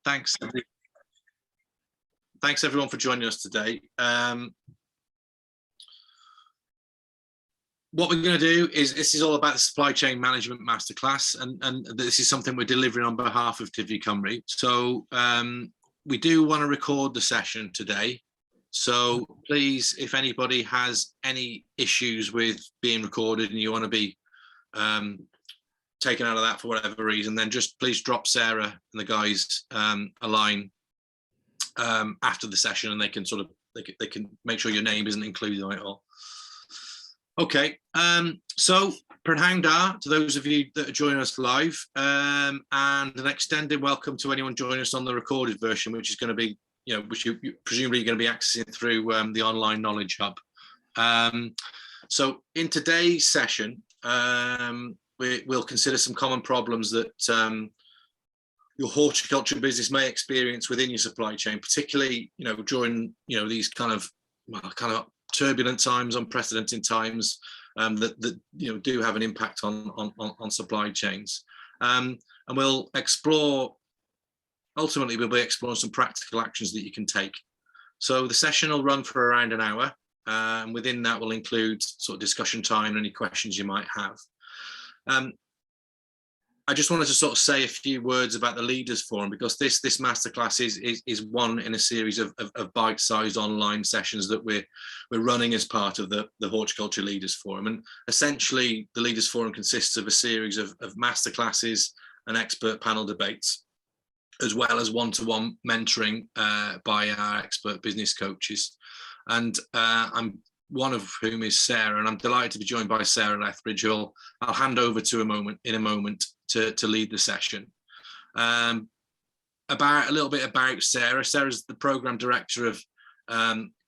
Thanks. Thanks everyone for joining us today. What we're going to do is, this is all about the supply chain management masterclass, and this is something we're delivering on behalf of Tyfu Cymru. So we do want to record the session today. So please, if anybody has any issues with being recorded and you want to be taken out of that for whatever reason, then just please drop Sarah and the guys a line after the session, and they can they can make sure your name isn't included on it all. Okay, so Prynhawn da to those of you that are joining us live, and an extended welcome to anyone joining us on the recorded version, which is going to be, which you presumably going to be accessing through the online knowledge hub. So in today's session, we'll consider some common problems that your horticulture business may experience within your supply chain, particularly during these kind of turbulent times, unprecedented times that do have an impact on supply chains. And we'll explore. Ultimately, we'll be exploring some practical actions that you can take. So the session will run for around an hour, and within that will include sort of discussion time and any questions you might have. I just wanted to sort of say a few words about the Leaders Forum, because this masterclass is one in a series of bite-sized online sessions that we're running as part of the Horticulture Leaders Forum. And essentially, the Leaders Forum consists of a series of masterclasses and expert panel debates, as well as one-to-one mentoring by our expert business coaches. And I'm one of whom is Sarah, and I'm delighted to be joined by Sarah Lethbridge, who I'll hand over to in a moment to lead the session. A little bit about Sarah. Sarah's the Programme Director of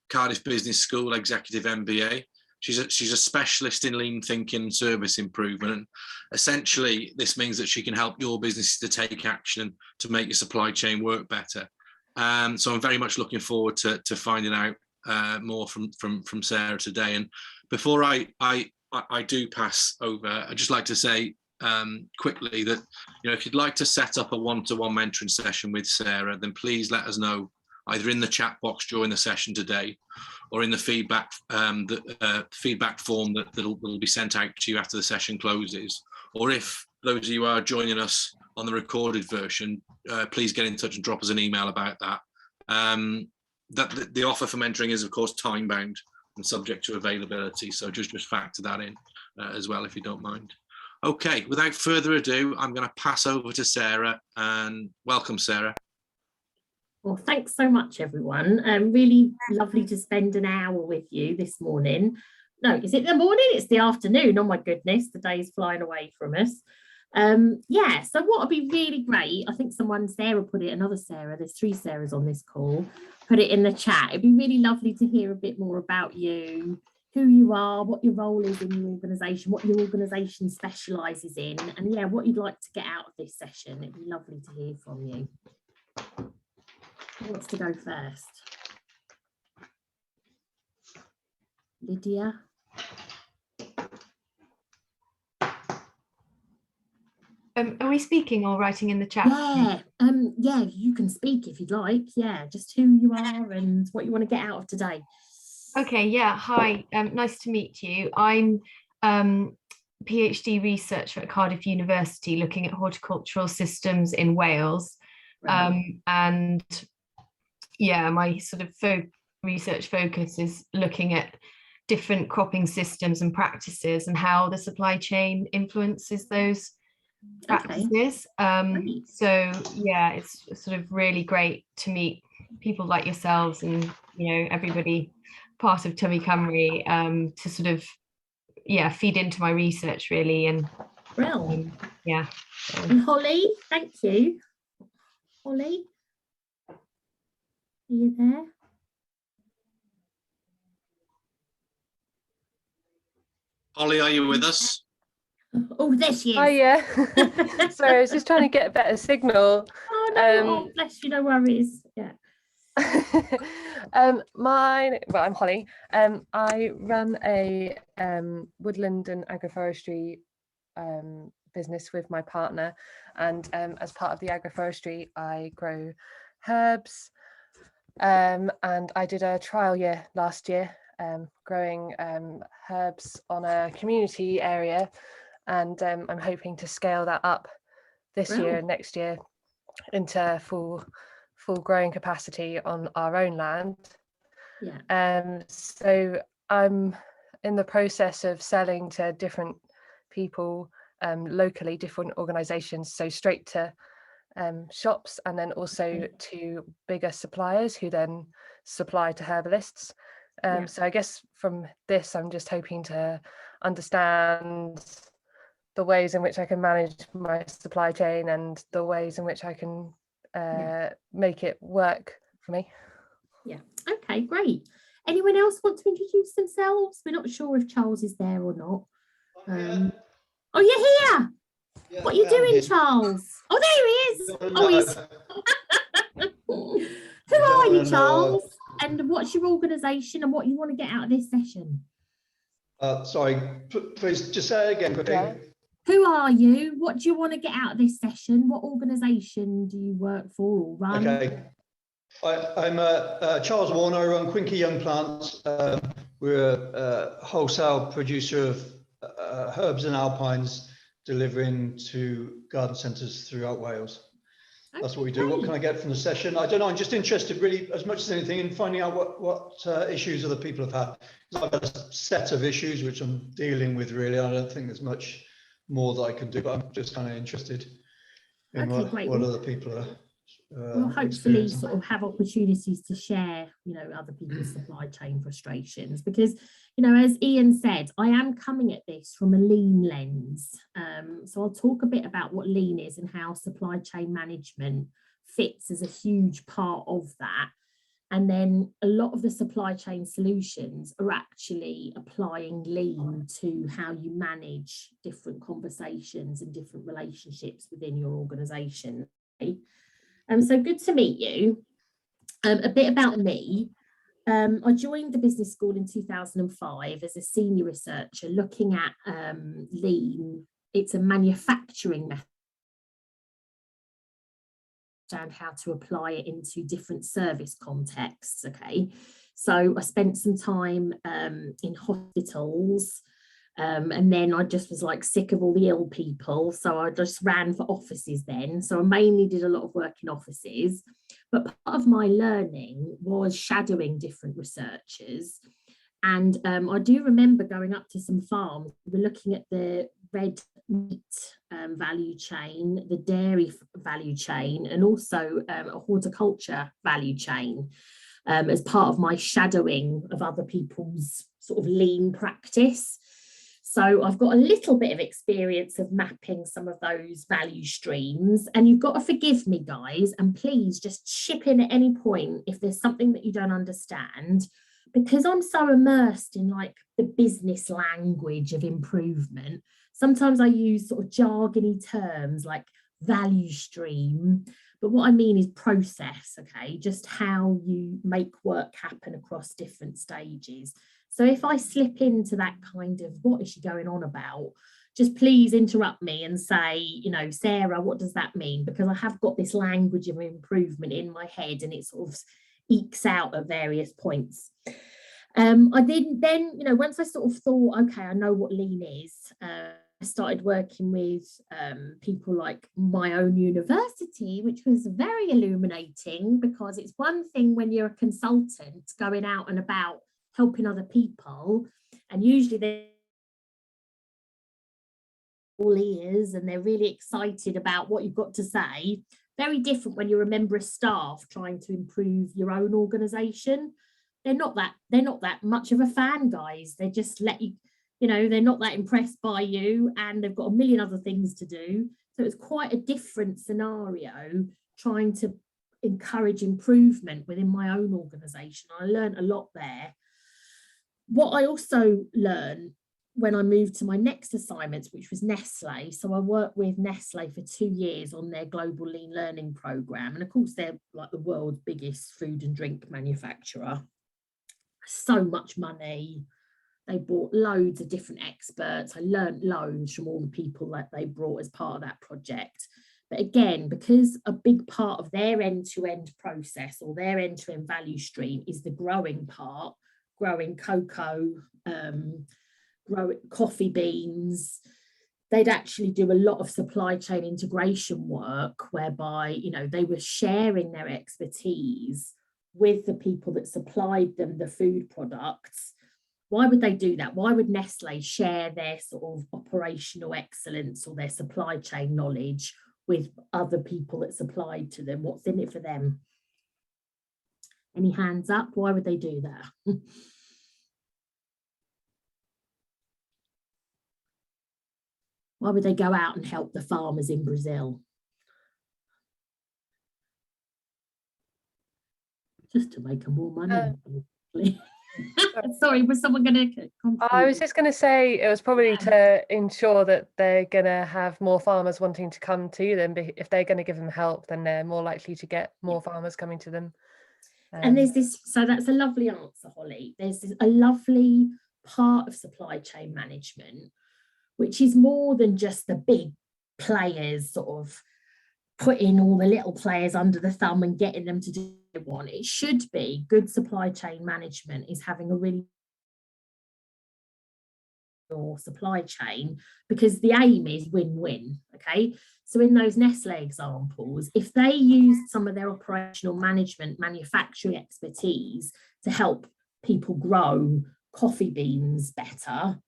Cardiff Business School Executive MBA. She's a specialist in lean thinking and service improvement. And essentially, this means that she can help your businesses to take action to make your supply chain work better. So I'm very much looking forward to finding out more from Sarah today. And before I do pass over, I'd just like to say quickly that if you'd like to set up a one-to-one mentoring session with Sarah, then please let us know either in the chat box during the session today, or in the feedback feedback form that'll be sent out to you after the session closes. Or if those of you who are joining us on the recorded version, please get in touch and drop us an email about that. The offer for mentoring is, of course, time bound and subject to availability, so just factor that in as well, if you don't mind. Okay, without further ado, I'm going to pass over to Sarah, and welcome, Sarah. Well, thanks so much, everyone. Really lovely to spend an hour with you this morning. No, is it the morning? It's the afternoon. Oh my goodness, the day's flying away from us. Yeah, so what would be really great, I think Sarah put it, another Sarah, there's 3 Sarahs on this call, put it in the chat. It'd be really lovely to hear a bit more about you, who you are, what your role is in your organisation, what your organisation specialises in, and yeah, what you'd like to get out of this session. It'd be lovely to hear from you. Who wants to go first? Lydia? Are we speaking or writing in the chat? Yeah, yeah, you can speak if you'd like. Yeah, just who you are and what you want to get out of today. Okay, yeah, hi, nice to meet you. I'm PhD researcher at Cardiff University looking at horticultural systems in Wales. Right. And yeah, my sort of research focus is looking at different cropping systems and practices and how the supply chain influences those practices. Okay. So yeah, it's sort of really great to meet people like yourselves and everybody part of Tyfu Cymru to sort of feed into my research really. And yeah. And Holly, thank you. Holly, are you there? Holly, are you with us? Oh, there she is. Oh yeah. Sorry, I was just trying to get a better signal. Oh no, bless you, no worries. Yeah. I'm Holly. I run a woodland and agroforestry business with my partner, and as part of the agroforestry I grow herbs, and I did a trial year last year growing herbs on a community area, and I'm hoping to scale that up this year and next year into full growing capacity on our own land. So I'm in the process of selling to different people locally, different organizations, so straight to shops, and then also to bigger suppliers who then supply to herbalists. So I guess from this I'm just hoping to understand the ways in which I can manage my supply chain and the ways in which I can make it work for me. Okay, great. Anyone else want to introduce themselves? We're not sure if Charles is there or not. Oh, you're here. Yeah, what are you doing, Charles? Oh, there he is. Oh, he's. Who are you, Charles? And what's your organisation and what you want to get out of this session? Sorry, please just say it again quickly. Who are you? What do you want to get out of this session? What organisation do you work for or run? Okay. I'm Charles Warner. I run Quinky Young Plants. We're a wholesale producer of herbs and alpines, delivering to garden centres throughout Wales. That's what we do. What can I get from the session? I don't know. I'm just interested, really, as much as anything, in finding out what issues other people have had. I've got a set of issues which I'm dealing with. Really, I don't think there's much more that I can do, but I'm just kind of interested in what other people are. We'll hopefully sort of have opportunities to share, other people's supply chain frustrations, because, as Ian said, I am coming at this from a lean lens. So I'll talk a bit about what lean is and how supply chain management fits as a huge part of that. And then a lot of the supply chain solutions are actually applying lean to how you manage different conversations and different relationships within your organisation. So good to meet you. A bit about me. I joined the business school in 2005 as a senior researcher looking at lean. It's a manufacturing method and how to apply it into different service contexts. Okay, so I spent some time in hospitals. And then I just was like sick of all the ill people. So I just ran for offices then. So I mainly did a lot of work in offices. But part of my learning was shadowing different researchers. And I do remember going up to some farms. We were looking at the red meat value chain, the dairy value chain, and also a horticulture value chain as part of my shadowing of other people's sort of lean practice. So I've got a little bit of experience of mapping some of those value streams, and you've got to forgive me, guys, and please just chip in at any point if there's something that you don't understand, because I'm so immersed in like the business language of improvement. Sometimes I use sort of jargony terms like value stream, but what I mean is process, okay? Just how you make work happen across different stages. So if I slip into that kind of, what is she going on about? Just please interrupt me and say, Sarah, what does that mean? Because I have got this language of improvement in my head and it sort of ekes out at various points. I didn't then, once I sort of thought, okay, I know what lean is, I started working with people like my own university, which was very illuminating, because it's one thing when you're a consultant going out and about helping other people, and usually they're all ears and they're really excited about what you've got to say. Very different when you're a member of staff trying to improve your own organisation. They're not that much of a fan, guys. They just let you, they're not that impressed by you, and they've got a million other things to do. So it's quite a different scenario trying to encourage improvement within my own organisation. I learned a lot there. What I also learned when I moved to my next assignments, which was Nestle. So I worked with Nestle for 2 years on their global lean learning program. And of course, they're like the world's biggest food and drink manufacturer. So much money, They brought loads of different experts. I learned loads from all the people that they brought as part of that project. But again, because a big part of their end-to-end process or their end-to-end value stream is the growing part, growing cocoa, growing coffee beans, they'd actually do a lot of supply chain integration work whereby, you know, they were sharing their expertise with the people that supplied them the food products. Why would they do that? Why would Nestle share their sort of operational excellence or their supply chain knowledge with other people that supplied to them? What's in it for them? Any hands up? Why would they do that? Why would they go out and help the farmers in Brazil? Just to make them more money. Sorry, was someone going to? I was just going to say it was probably to ensure that they're going to have more farmers wanting to come to them. If they're going to give them help, then they're more likely to get more farmers coming to them. And there's this, so that's a lovely answer, Holly. There's a lovely part of supply chain management, which is more than just the big players sort of putting all the little players under the thumb and getting them to do what they want. It should be good supply chain management is having a really or supply chain, because the aim is win-win. Okay, so in those Nestle examples, if they used some of their operational management manufacturing expertise to help people grow coffee beans better,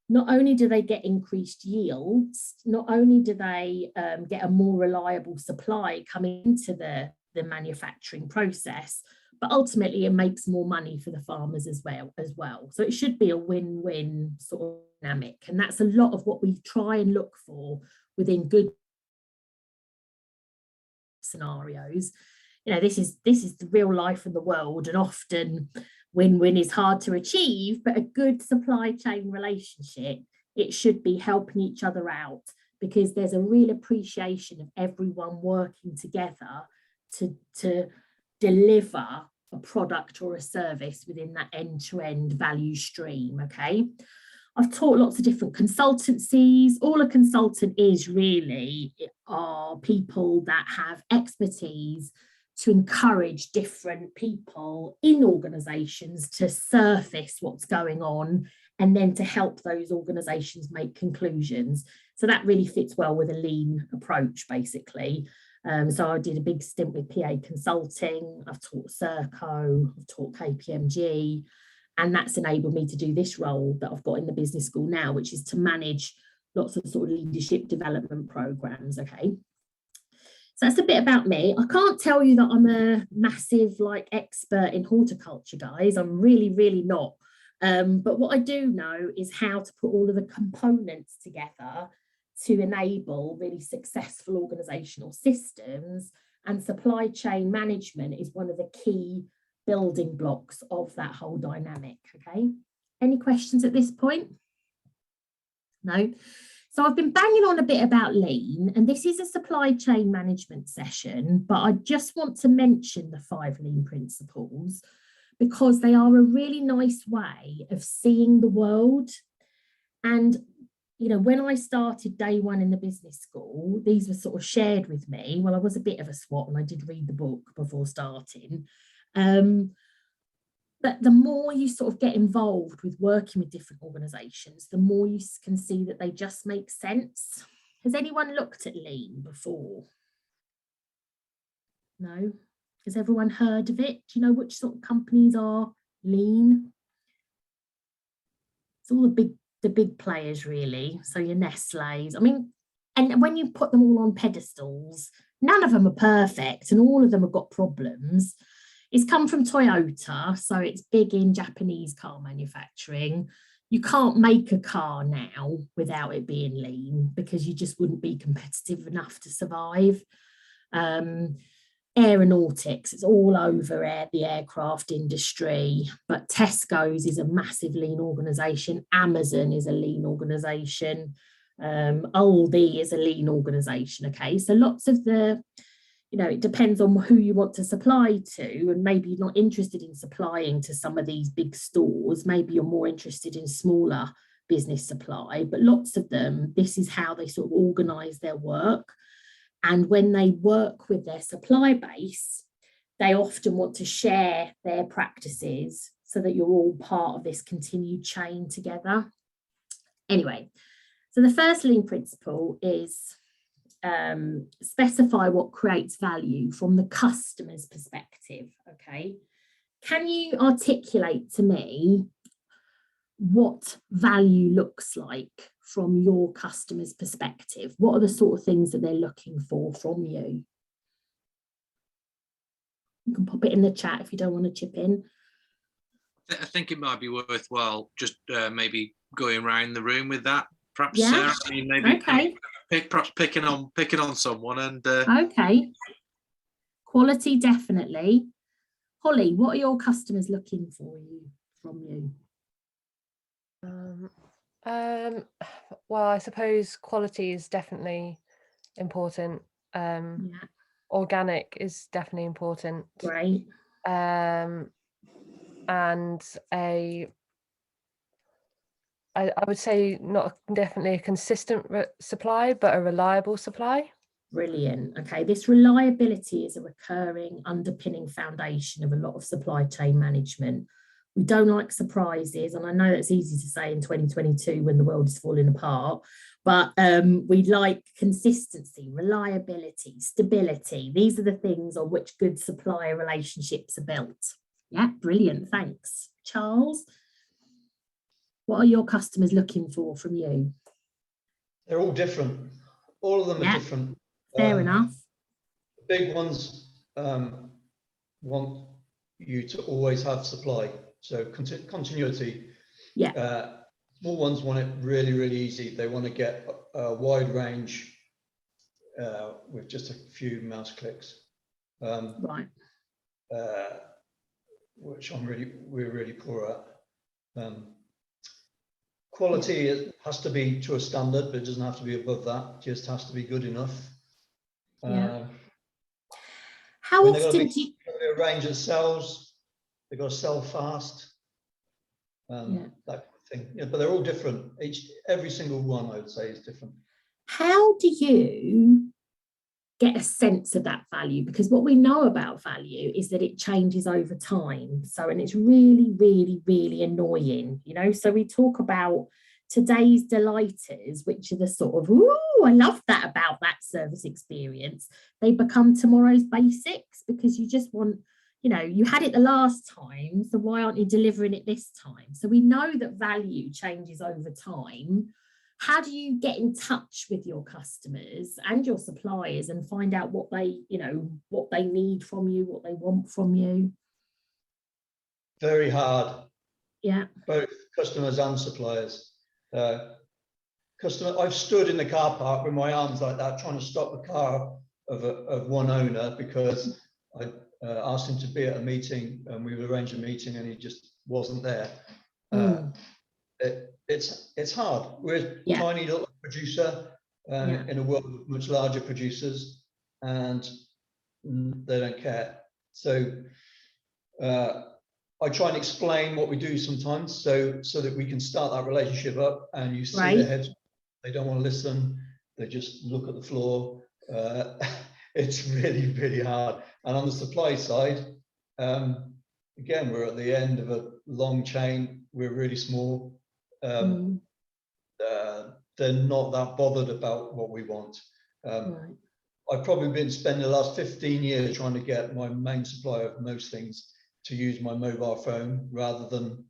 not only do they get increased yields, not only do they get a more reliable supply coming into the manufacturing process, but ultimately it makes more money for the farmers as well. So it should be a win-win sort of dynamic. And that's a lot of what we try and look for within good scenarios. You know, this is the real life of the world, and often win-win is hard to achieve, but a good supply chain relationship, it should be helping each other out, because there's a real appreciation of everyone working together to deliver a product or a service within that end-to-end value stream. Okay, I've taught lots of different consultancies. All a consultant is really are people that have expertise to encourage different people in organisations to surface what's going on and then to help those organisations make conclusions. So that really fits well with a lean approach, basically. So I did a big stint with PA Consulting, I've taught Serco, I've taught KPMG, and that's enabled me to do this role that I've got in the business school now, which is to manage lots of sort of leadership development programs. Okay, so that's a bit about me. I can't tell you that I'm a massive expert in horticulture, guys. I'm really, really not. But what I do know is how to put all of the components together to enable really successful organisational systems, and supply chain management is one of the key building blocks of that whole dynamic. Okay, any questions at this point? No? So I've been banging on a bit about lean, and this is a supply chain management session, but I just want to mention the 5 lean principles because they are a really nice way of seeing the world. And you know, when I started day one in the business school, these were sort of shared with me. Well, I was a bit of a swot and I did read the book before starting. But the more you sort of get involved with working with different organisations, the more you can see that they just make sense. Has anyone looked at lean before? No? Has everyone heard of it? Do you know which sort of companies are lean? It's all the big players, really. So your Nestle's, I mean, and when you put them all on pedestals, none of them are perfect and all of them have got problems. It's come from Toyota, so it's big in Japanese car manufacturing. You can't make a car now without it being lean because you just wouldn't be competitive enough to survive. Aeronautics, it's all over the aircraft industry, but Tesco's is a massive lean organisation. Amazon is a lean organisation. Aldi is a lean organisation. Okay, so lots of the it depends on who you want to supply to, and maybe you're not interested in supplying to some of these big stores. Maybe you're more interested in smaller business supply, but lots of them, this is how they sort of organize their work. And when they work with their supply base, they often want to share their practices so that you're all part of this continued chain together. Anyway, so the first lean principle is specify what creates value from the customer's perspective. Okay, can you articulate to me what value looks like from your customer's perspective? What are the sort of things that they're looking for from you? You can pop it in the chat if you don't want to chip in. I think it might be worthwhile just maybe going around the room with that. Perhaps Yeah. Sarah, I mean, maybe Okay. perhaps picking on someone and. Okay. Quality, definitely. Holly, what are your customers looking from you? Well, I suppose quality is definitely important. Yeah. Organic is definitely important. Great. And I would say not definitely a consistent supply, but a reliable supply. Brilliant. Okay, this reliability is a recurring underpinning foundation of a lot of supply chain management. We don't like surprises, and I know that's easy to say in 2022 when the world is falling apart, but we like consistency, reliability, stability. These are the things on which good supplier relationships are built. Yeah, brilliant. Thanks. Charles, what are your customers looking for from you? They're all different. All of them are different. Fair enough. The big ones want you to always have supply, so continuity. Yeah. Small ones want it really, really easy. They want to get a wide range with just a few mouse clicks. Right. Which we're really poor at. Quality has to be to a standard, but it doesn't have to be above that. It just has to be good enough. Yeah. How often do you a range that sells? They've got to sell fast. That kind of thing. Yeah, but they're all different. Every single one, I would say, is different. How do you get a sense of that value? Because what we know about value is that it changes over time. So, and it's really, really, really annoying, So we talk about today's delighters, which are the sort of, ooh, I love that about that service experience. They become tomorrow's basics because you just want, you had it the last time, so why aren't you delivering it this time? So we know that value changes over time. How do you get in touch with your customers and your suppliers and find out what they need from you, what they want from you? Very hard. Yeah. Both customers and suppliers. I've stood in the car park with my arms like that, trying to stop the car of one owner because I asked him to be at a meeting and we would arrange a meeting and he just wasn't there. It's hard. We're a tiny little producer in a world of much larger producers, and they don't care. So I try and explain what we do sometimes, so that we can start that relationship up. And you see their heads; they don't want to listen. They just look at the floor. It's really, really hard. And on the supply side, again, we're at the end of a long chain. We're really small. They're not that bothered about what we want. I've probably been spending the last 15 years trying to get my main supplier of most things to use my mobile phone rather than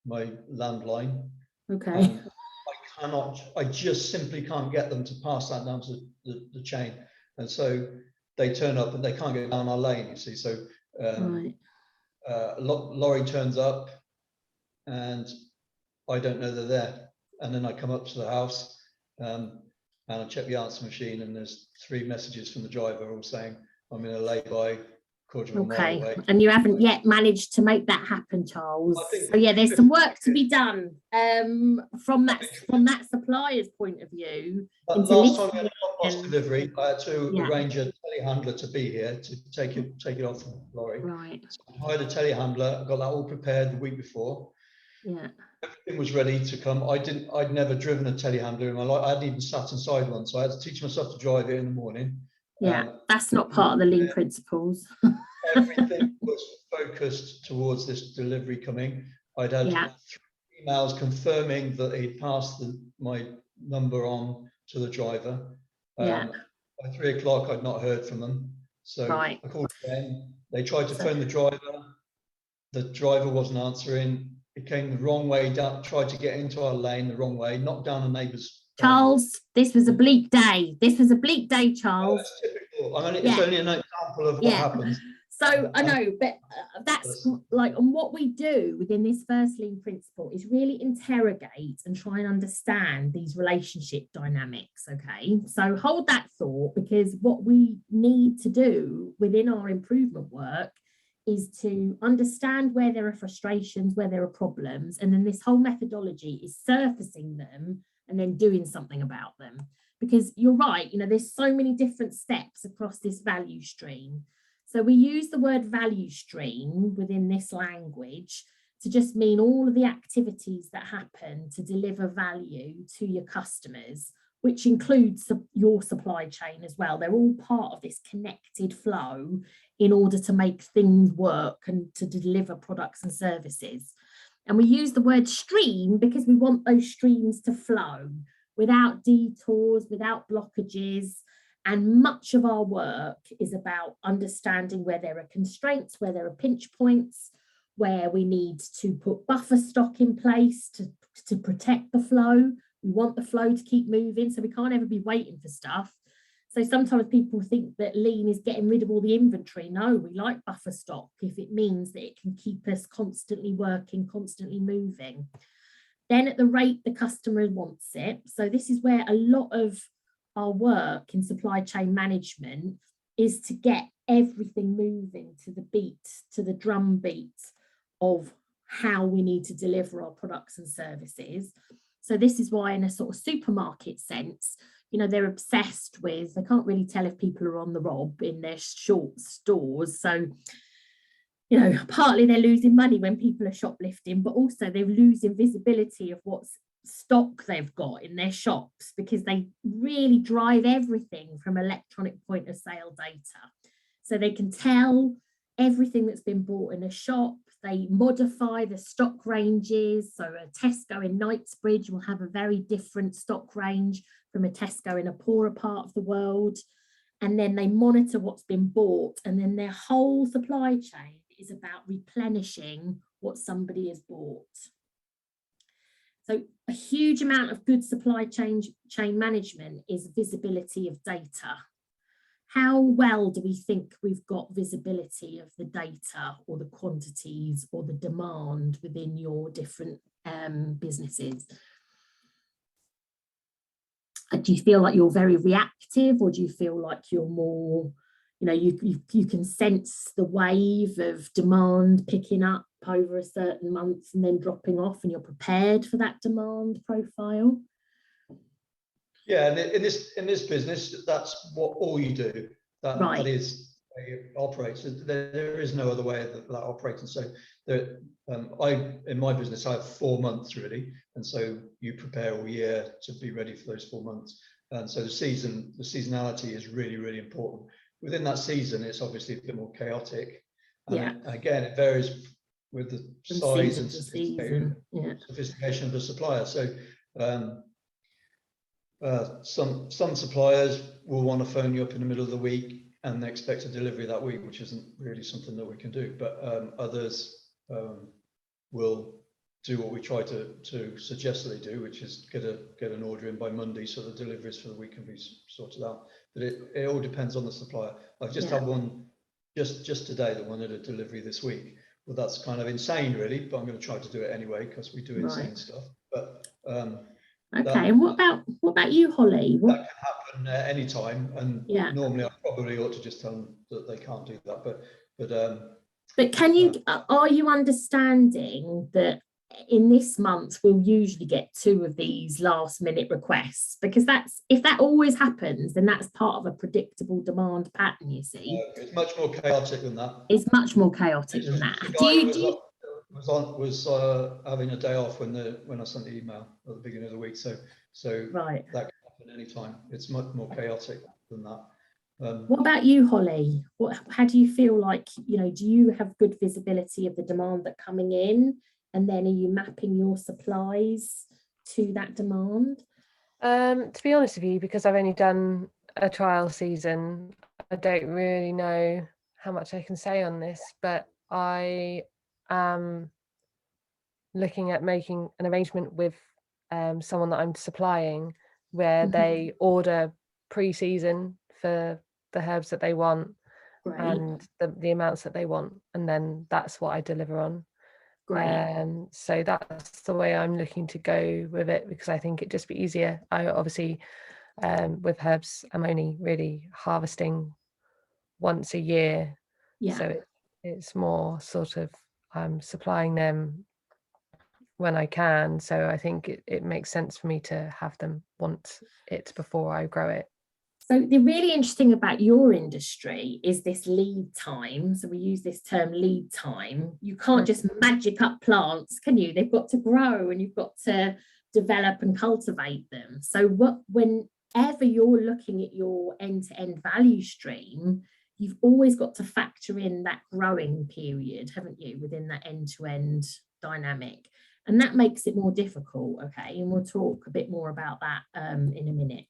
my landline. Okay. I just simply can't get them to pass that down to the chain. And so they turn up and they can't get down our lane, you see. So lorry turns up and I don't know they're there. And then I come up to the house and I check the answer machine and there's 3 messages from the driver all saying, I'm in a lay-by, quarter of a mile Okay, away. and you haven't yet managed to make that happen, Charles. So yeah, there's some work to be done from that supplier's point of view. Last time we had a compost delivery, I had to arrange a telehandler to be here to take it off the lorry. Right. So I hired a telehandler, got that all prepared the week before. Yeah. Everything was ready to come. I'd never driven a telehandler in my life. I hadn't even sat inside one, so I had to teach myself to drive it in the morning. Yeah, that's not part of the lean principles. Everything was focused towards this delivery coming. I'd had 3 emails confirming that he'd passed my number on to the driver. By 3 o'clock, I'd not heard from them. So I called again. They tried to phone the driver. The driver wasn't answering. It came the wrong way down, tried to get into our lane the wrong way, knocked down a neighbour's. Charles, this was a bleak day. This was a bleak day, Charles. It's typical. It's only an example of what happens. So I know, but that's like, and what we do within this first lean principle is really interrogate and try and understand these relationship dynamics. Okay, so hold that thought, because what we need to do within our improvement work is to understand where there are frustrations, where there are problems, and then this whole methodology is surfacing them and then doing something about them. Because you're right, there's so many different steps across this value stream. So we use the word value stream within this language to just mean all of the activities that happen to deliver value to your customers, which includes your supply chain as well. They're all part of this connected flow in order to make things work and to deliver products and services. And we use the word stream because we want those streams to flow without detours, without blockages. And much of our work is about understanding where there are constraints, where there are pinch points, where we need to put buffer stock in place to protect the flow. We want the flow to keep moving, so we can't ever be waiting for stuff. So sometimes people think that lean is getting rid of all the inventory. No, we like buffer stock if it means that it can keep us constantly working, constantly moving. Then at the rate the customer wants it. So this is where a lot of our work in supply chain management is to get everything moving to the beat, to the drum beat of how we need to deliver our products and services. So this is why, in a sort of supermarket sense, they're obsessed with, they can't really tell if people are on the rob in their short stores. So, partly they're losing money when people are shoplifting, but also they're losing visibility of what's stock they've got in their shops, because they really drive everything from electronic point of sale data. So they can tell everything that's been bought in a shop. They modify the stock ranges. So a Tesco in Knightsbridge will have a very different stock range from a Tesco in a poorer part of the world. And then they monitor what's been bought, and then their whole supply chain is about replenishing what somebody has bought. So a huge amount of good supply chain management is visibility of data. How well do we think we've got visibility of the data or the quantities or the demand within your different businesses? Do you feel like you're very reactive, or do you feel like you're more, you can sense the wave of demand picking up over a certain month and then dropping off, and you're prepared for that demand profile? Yeah, and in this business, that's what all you do. That is how it operates. There is no other way that operates. And so in my business, I have 4 months really, and so you prepare all year to be ready for those 4 months. And so the seasonality is really, really important. Within that season, it's obviously a bit more chaotic. And again, it varies with the size and sophistication of the supplier. So some suppliers will want to phone you up in the middle of the week and they expect a delivery that week, which isn't really something that we can do. But others will do what we try to suggest that they do, which is get an order in by Monday so the deliveries for the week can be sorted out. But it all depends on the supplier. I've just had one just today that wanted a delivery this week. Well, that's kind of insane, really, but I'm going to try to do it anyway because we do insane stuff. But okay, and what about you, Holly? That can happen. happen at any time, and Yeah. normally I probably ought to just tell them that they can't do that. But can you, are you understanding that in this month we'll usually get 2 of these last minute requests? Because that's, if that always happens, then that's part of a predictable demand pattern, you see. It's much more chaotic than that. It's much more chaotic than that. The guy was having a day off when I sent the email at the beginning of the week, so right. that can happen anytime. It's much more chaotic than that. What about you, Holly? How do you feel like, you know, do you have good visibility of the demand that's coming in, and then are you mapping your supplies to that demand? To be honest with you, because I've only done a trial season, I don't really know how much I can say on this, but I am looking at making an arrangement with someone that I'm supplying where they order pre-season for the herbs that they want. Great. And the amounts that they want, and then that's what I deliver on. Great. So that's the way I'm looking to go with it, because I think it'd just be easier. I obviously with herbs I'm only really harvesting once a year, so it's more sort of supplying them when I can. So I think it makes sense for me to have them want it before I grow it. So the really interesting about your industry is this lead time. So we use this term lead time. You can't just magic up plants, can you? They've got to grow, and you've got to develop and cultivate them. So whenever you're looking at your end-to-end value stream, you've always got to factor in that growing period, haven't you, within that end-to-end dynamic. And that makes it more difficult, okay? And we'll talk a bit more about that in a minute.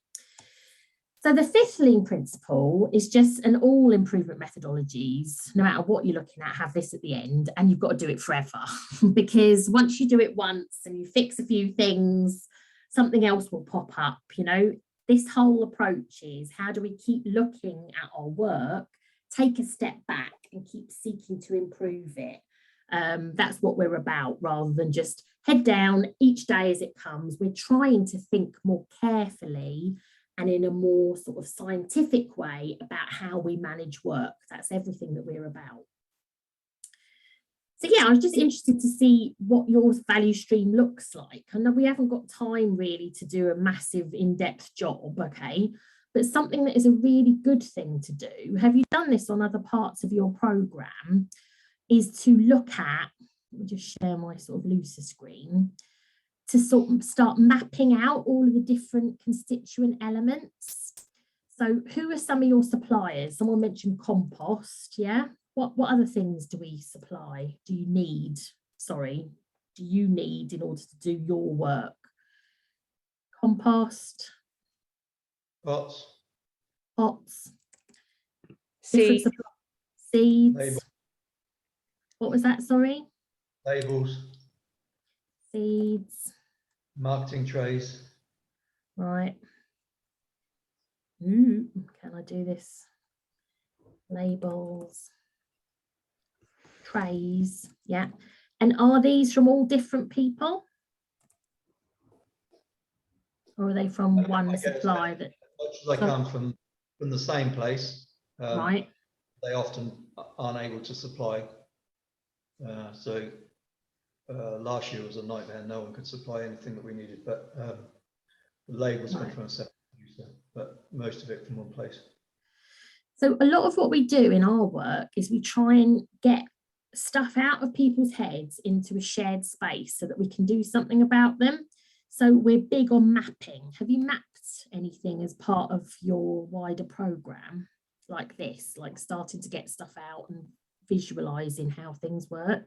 So the 5th lean principle is just an all improvement methodologies, no matter what you're looking at, have this at the end, and you've got to do it forever. Because once you do it once and you fix a few things, something else will pop up. You know, this whole approach is, how do we keep looking at our work, take a step back and keep seeking to improve it? That's what we're about, rather than just head down each day as it comes. We're trying to think more carefully and in a more sort of scientific way about how we manage work. That's everything that we're about. So yeah, I was just interested to see what your value stream looks like. I know we haven't got time really to do a massive in-depth job, okay, but something that is a really good thing to do, have you done this on other parts of your programme, is to look at, let me just share my sort of looser screen, to sort of start mapping out all of the different constituent elements. So who are some of your suppliers? Someone mentioned compost, yeah? What other things do we supply? Do you need in order to do your work? Compost? Pots. Seeds. Labels. What was that, sorry? Labels. Seeds. Marketing trays. Right. Can I do this? Labels. Trays. Yeah. And are these from all different people? Or are they from one supply? That much as they come from the same place. Right. They often aren't able to supply. Last year was a nightmare. No one could supply anything that we needed, but the labels come from a separate producer, but most of it from one place. So a lot of what we do in our work is we try and get stuff out of people's heads into a shared space so that we can do something about them. So we're big on mapping. Have you mapped anything as part of your wider programme like this, like starting to get stuff out and visualising how things work?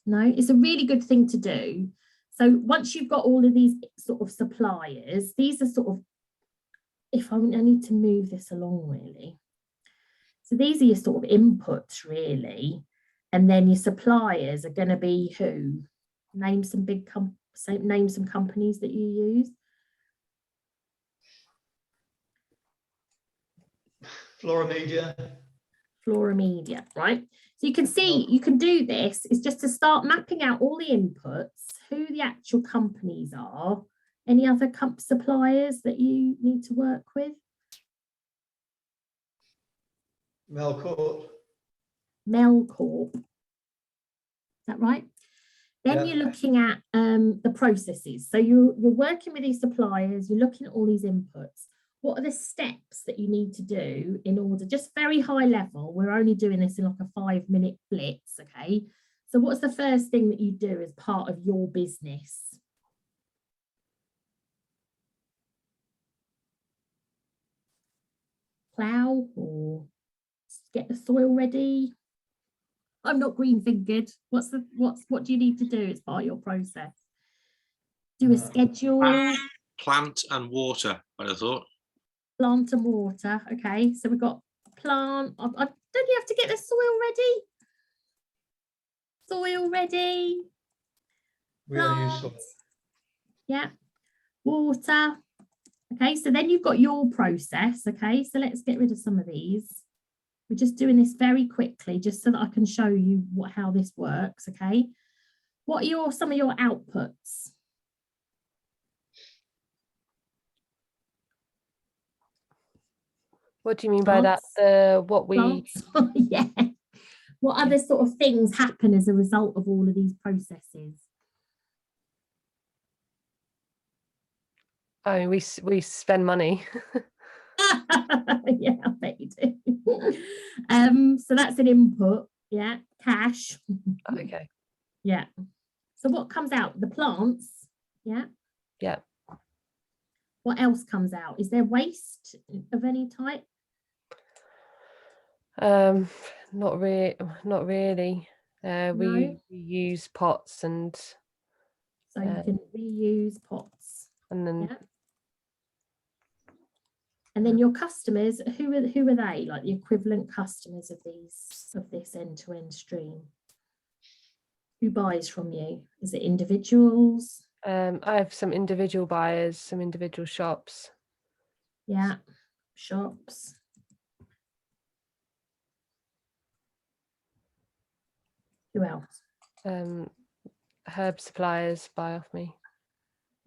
No, it's a really good thing to do. So once you've got all of these sort of suppliers, these are sort of, I need to move this along really. So these are your sort of inputs really. And then your suppliers are going to be who? Name some name some companies that you use. Flora Media, right? So you can see, you can do this, is just to start mapping out all the inputs, who the actual companies are, Any other suppliers that you need to work with? Melcourt. Melcorp. Is that right? Then Yeah. you're looking at the processes. So you're working with these suppliers, you're looking at all these inputs. What are the steps that you need to do in order, just very high level, we're only doing this in like a 5-minute blitz, okay? So what's the first thing that you do as part of your business? Plough or get the soil ready? I'm not green fingered. What do you need to do as part of your process? Do a schedule. Plant and water, I'd have thought. Plant and water. Okay, so we've got plant. Don't you have to get the soil ready? Soil ready. Plant. Yeah. Water. Okay, so then you've got your process. Okay, so let's get rid of some of these. We're just doing this very quickly, just so that I can show you how this works. Okay, what are some of your outputs? What do you mean by that? Yeah. What other sort of things happen as a result of all of these processes? Oh, we spend money. Yeah, I bet you do. So that's an input. Yeah, cash. Okay. Yeah. So what comes out? The plants. Yeah. Yeah. What else comes out? Is there waste of any type? Not really. No? We use pots and So you can reuse pots. and then Yeah. And then your customers, who are they? Like the equivalent customers of this end-to-end stream? Who buys from you? Is it individuals? I have some individual buyers, some individual shops. Yeah, shops. Who else? Herb suppliers buy off me.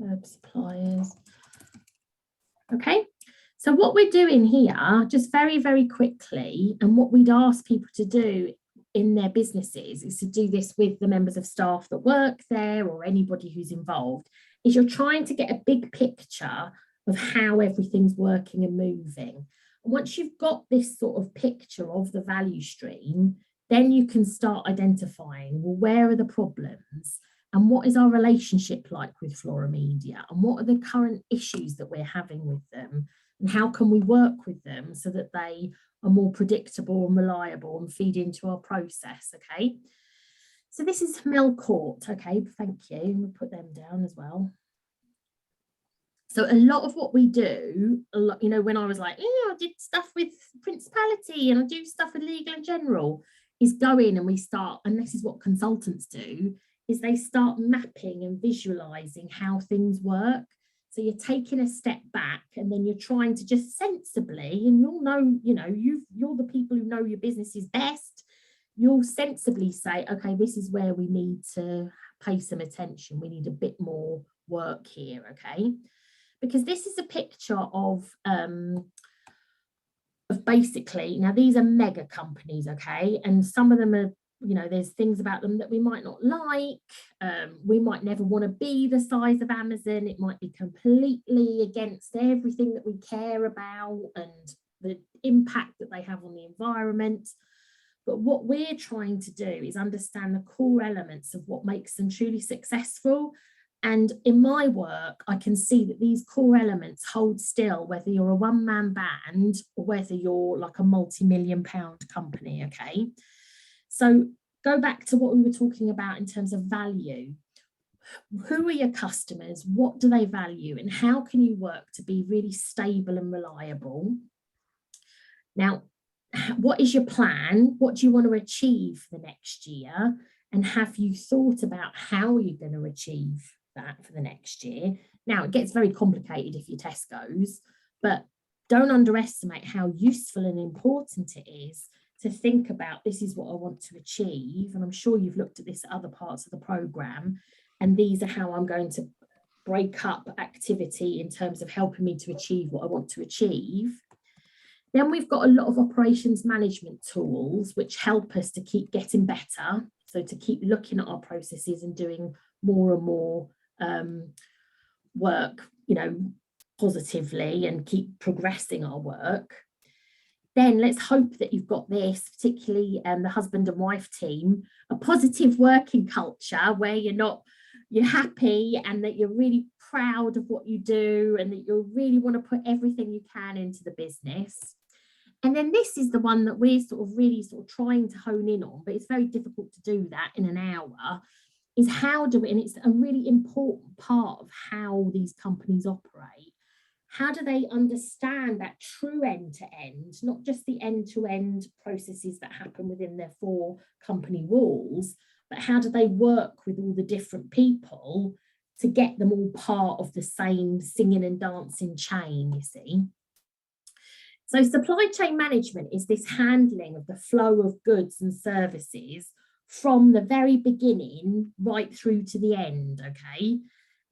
Herb suppliers. Okay, so what we're doing here, just very, very quickly, and what we'd ask people to do in their businesses is to do this with the members of staff that work there or anybody who's involved, is you're trying to get a big picture of how everything's working and moving. And once you've got this sort of picture of the value stream, then you can start identifying, well, where are the problems? And what is our relationship like with Flora Media? And what are the current issues that we're having with them? And how can we work with them so that they are more predictable and reliable and feed into our process, okay? So this is Melcourt, okay, thank you. We'll put them down as well. So a lot of what we do, you know, when I was like, yeah, I did stuff with Principality and I do stuff with Legal and General, is go in and we start, and this is what consultants do, is they start mapping and visualizing how things work. So you're taking a step back and then you're trying to just sensibly, and you'll know, you know, you're the people who know your businesses best. You'll sensibly say, okay, this is where we need to pay some attention. We need a bit more work here, okay? Because this is a picture of basically, now these are mega companies, okay? And some of them are, you know, there's things about them that we might not like. We might never want to be the size of Amazon. It might be completely against everything that we care about and the impact that they have on the environment. But what we're trying to do is understand the core elements of what makes them truly successful. And in my work, I can see that these core elements hold still, whether you're a one-man band or whether you're like a multi-million-pound company, okay? So go back to what we were talking about in terms of value. Who are your customers? What do they value? And how can you work to be really stable and reliable? Now, what is your plan? What do you want to achieve for the next year? And have you thought about how you're going to achieve that for the next year? Now, it gets very complicated if you're Tesco's, but don't underestimate how useful and important it is to think about, this is what I want to achieve. And I'm sure you've looked at this at other parts of the programme, and these are how I'm going to break up activity in terms of helping me to achieve what I want to achieve. Then we've got a lot of operations management tools which help us to keep getting better. So to keep looking at our processes and doing more and more work, you know, positively, and keep progressing our work. Then let's hope that you've got this, particularly the husband and wife team, a positive working culture where you're happy and that you're really proud of what you do and that you really want to put everything you can into the business. And then this is the one that we're really trying to hone in on, but it's very difficult to do that in an hour, is how do we, and it's a really important part of how these companies operate, how do they understand that true end-to-end, not just the end-to-end processes that happen within their 4 company walls, but how do they work with all the different people to get them all part of the same singing and dancing chain, you see? So supply chain management is this handling of the flow of goods and services from the very beginning right through to the end, okay?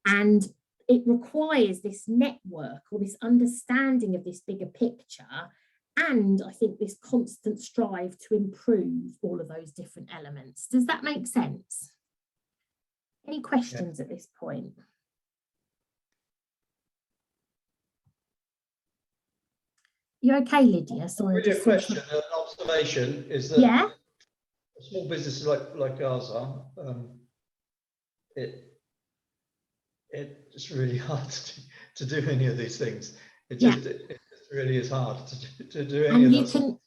And it requires this network or this understanding of this bigger picture, and I think this constant strive to improve all of those different elements. Does that make sense? Any questions at this point? You okay, Lydia? Sorry. Really a question, an observation is that small businesses like ours are, it's really hard to do any of these things. It just really is hard to do any of that.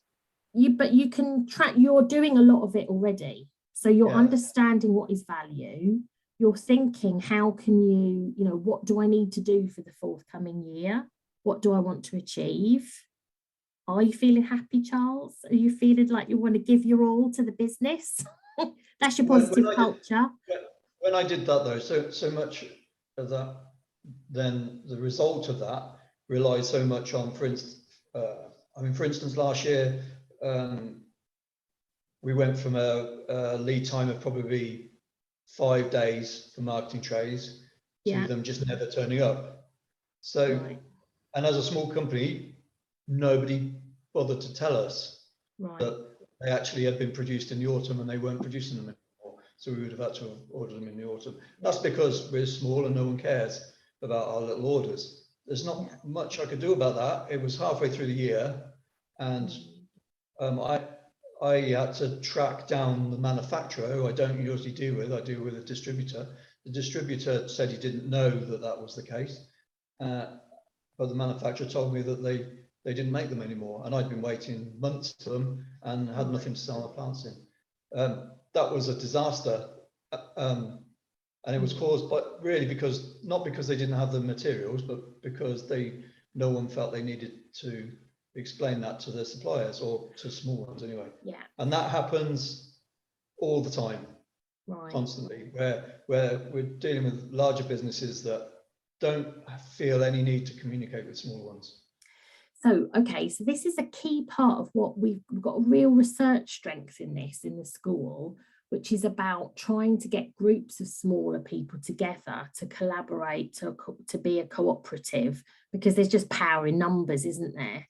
But you can track, you're doing a lot of it already. So you're understanding what is value. You're thinking, how can you, what do I need to do for the forthcoming year? What do I want to achieve? Are you feeling happy, Charles? Are you feeling like you want to give your all to the business? That's your positive culture. When I did that though, so much of that, then the result of that relies so much on, for instance, last year, we went from a lead time of probably 5 days for marketing trays to them just never turning up. So, and as a small company, nobody bothered to tell us that they actually had been produced in the autumn and they weren't producing them anymore. So we would have had to have ordered them in the autumn. That's because we're small and no one cares about our little orders. There's not much I could do about that. It was halfway through the year, and I had to track down the manufacturer, who I don't usually deal with. I deal with a distributor. The distributor said he didn't know that that was the case, but the manufacturer told me that they didn't make them anymore, and I'd been waiting months for them and had nothing to sell my plants in. That was a disaster, and it was caused by not because they didn't have the materials, but because no one felt they needed to explain that to their suppliers, or to small ones anyway. And that happens all the time, constantly, where we're dealing with larger businesses that don't feel any need to communicate with small ones. So, okay, so this is a key part of what we've got, a real research strength in this in the school, which is about trying to get groups of smaller people together to collaborate, to be a cooperative, because there's just power in numbers, isn't there?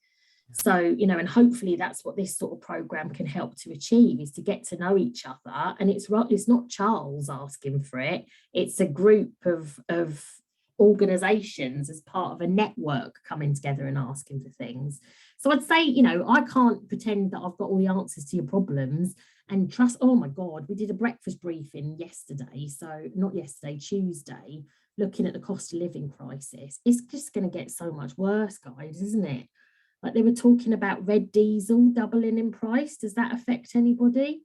So, and hopefully that's what this sort of program can help to achieve, is to get to know each other. And it's not Charles asking for it, it's a group of organizations as part of a network coming together and asking for things. So I'd say, I can't pretend that I've got all the answers to your problems, and trust, oh my God, we did a breakfast briefing yesterday, so not yesterday, Tuesday, looking at the cost of living crisis. It's just going to get so much worse, guys, isn't it? Like, they were talking about red diesel doubling in price. Does that affect anybody?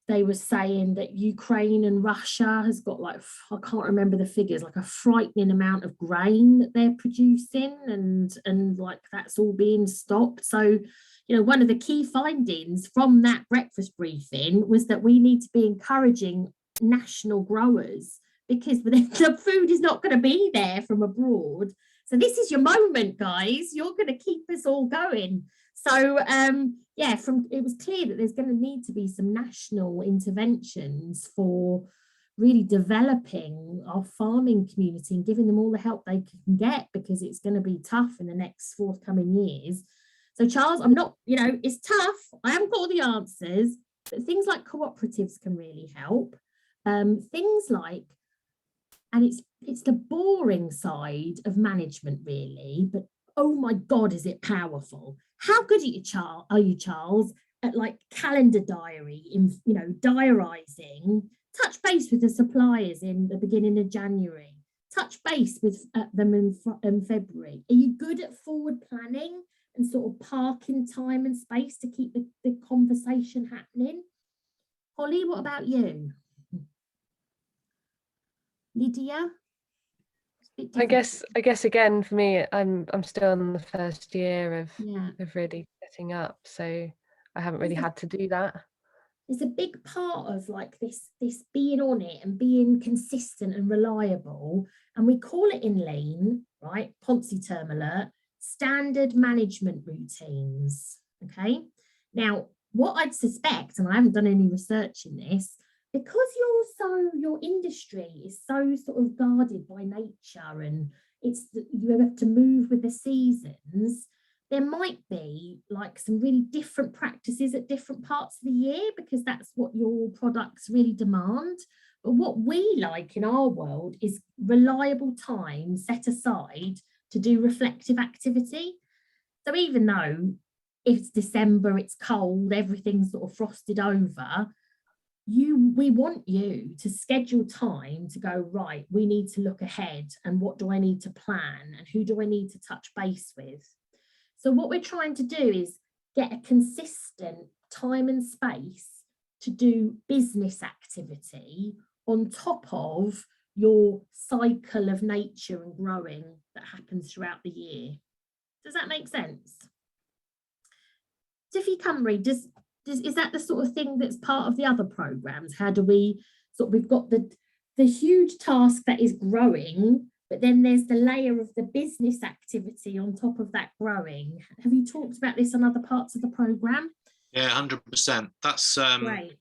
They were saying that Ukraine and Russia has got, like, I can't remember the figures, like a frightening amount of grain that they're producing, and like that's all being stopped. So, one of the key findings from that breakfast briefing was that we need to be encouraging national growers, because the food is not going to be there from abroad. So this is your moment, guys. You're going to keep us all going. So, it was clear that there's going to need to be some national interventions for really developing our farming community and giving them all the help they can get, because it's going to be tough in the next forthcoming years. So Charles, I'm not, you know, it's tough. I haven't got all the answers, but things like cooperatives can really help. Things like, and it's the boring side of management really, but oh my God, is it powerful? How good are you, Charles, at like calendar diary, in, you know, diarising, touch base with the suppliers in the beginning of January, touch base with them in February. Are you good at forward planning and sort of parking time and space to keep the conversation happening? Holly, what about you? Lydia? I guess again for me, I'm still in the first year of really setting up, so I haven't really had to do that. There's a big part of like this being on it and being consistent and reliable, and we call it in lean, right? Ponzi term alert, standard management routines. Okay. Now, what I'd suspect, and I haven't done any research in this, because your industry is so sort of guarded by nature, and you have to move with the seasons, there might be like some really different practices at different parts of the year, because that's what your products really demand. But what we like in our world is reliable time set aside to do reflective activity. So even though it's December, it's cold, everything's sort of frosted over, we want you to schedule time to go, right, we need to look ahead, and what do I need to plan, and who do I need to touch base with? So what we're trying to do is get a consistent time and space to do business activity on top of your cycle of nature and growing that happens throughout the year. Does that make sense? Tyfu Cymru, is that the sort of thing that's part of the other programs? How do we we've got the huge task that is growing, but then there's the layer of the business activity on top of that growing. Have you talked about this on other parts of the program? Yeah, 100%. That's great.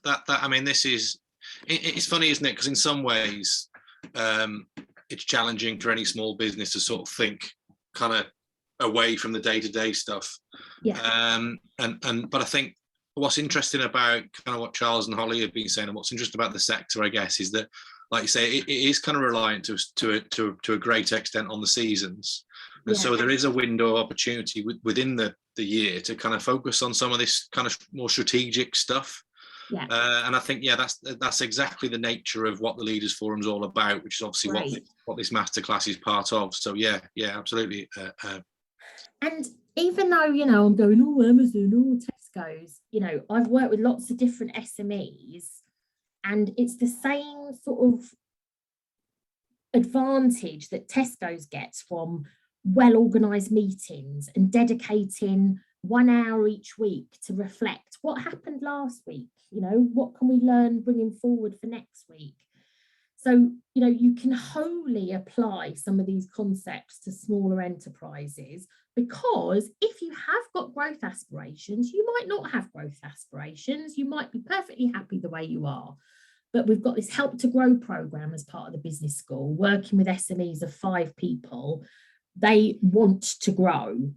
I mean, this is, it's funny, isn't it? Because in some ways, it's challenging for any small business to sort of think kind of away from the day-to-day stuff. Yeah. But I think what's interesting about kind of what Charles and Holly have been saying, and what's interesting about the sector, I guess, is that, like you say, it is kind of reliant to a great extent on the seasons. And so there is a window of opportunity within the year to kind of focus on some of this kind of more strategic stuff. Yeah. And I think, that's exactly the nature of what the Leaders Forum is all about, which is obviously what this masterclass is part of. So yeah, absolutely. And even though, you know, I'm going, Amazon, Tesco's, you know, I've worked with lots of different SMEs, and it's the same sort of advantage that Tesco's gets from well-organised meetings and dedicating 1 hour each week to reflect what happened last week, you know, what can we learn bringing forward for next week. So, you know, you can wholly apply some of these concepts to smaller enterprises, because if you have got growth aspirations, you might not have growth aspirations. You might be perfectly happy the way you are. But we've got this Help to Grow program as part of the business school, working with SMEs of 5 people. They want to grow.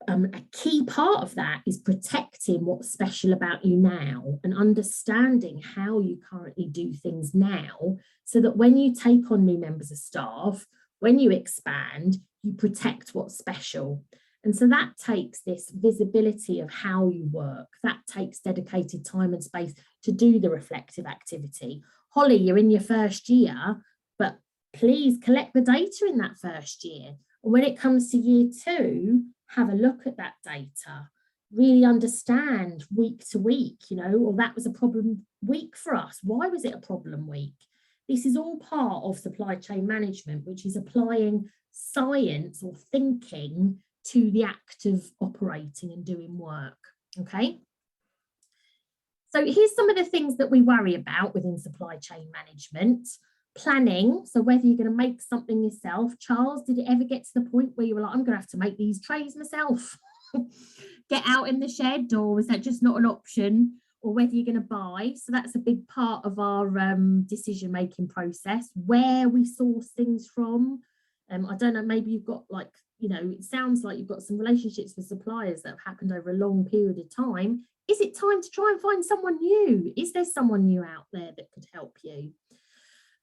A key part of that is protecting what's special about you now and understanding how you currently do things now, so that when you take on new members of staff, when you expand, you protect what's special. And so that takes this visibility of how you work. That takes dedicated time and space to do the reflective activity. Holly, you're in your first year, but please collect the data in that first year. And when it comes to year 2, have a look at that data, really understand week to week, you know, or that was a problem week for us. Why was it a problem week? This is all part of supply chain management, which is applying science or thinking to the act of operating and doing work. Okay. So here's some of the things that we worry about within supply chain management. Planning, so whether you're going to make something yourself. Charles, did it ever get to the point where you were like, I'm going to have to make these trays myself? Get out in the shed, or was that just not an option? or whether you're going to buy. So that's a big part of our decision-making process, where we source things from. I don't know, maybe you've got like, you know, it sounds like you've got some relationships with suppliers that have happened over a long period of time. Is it time to try and find someone new? Is there someone new out there that could help you?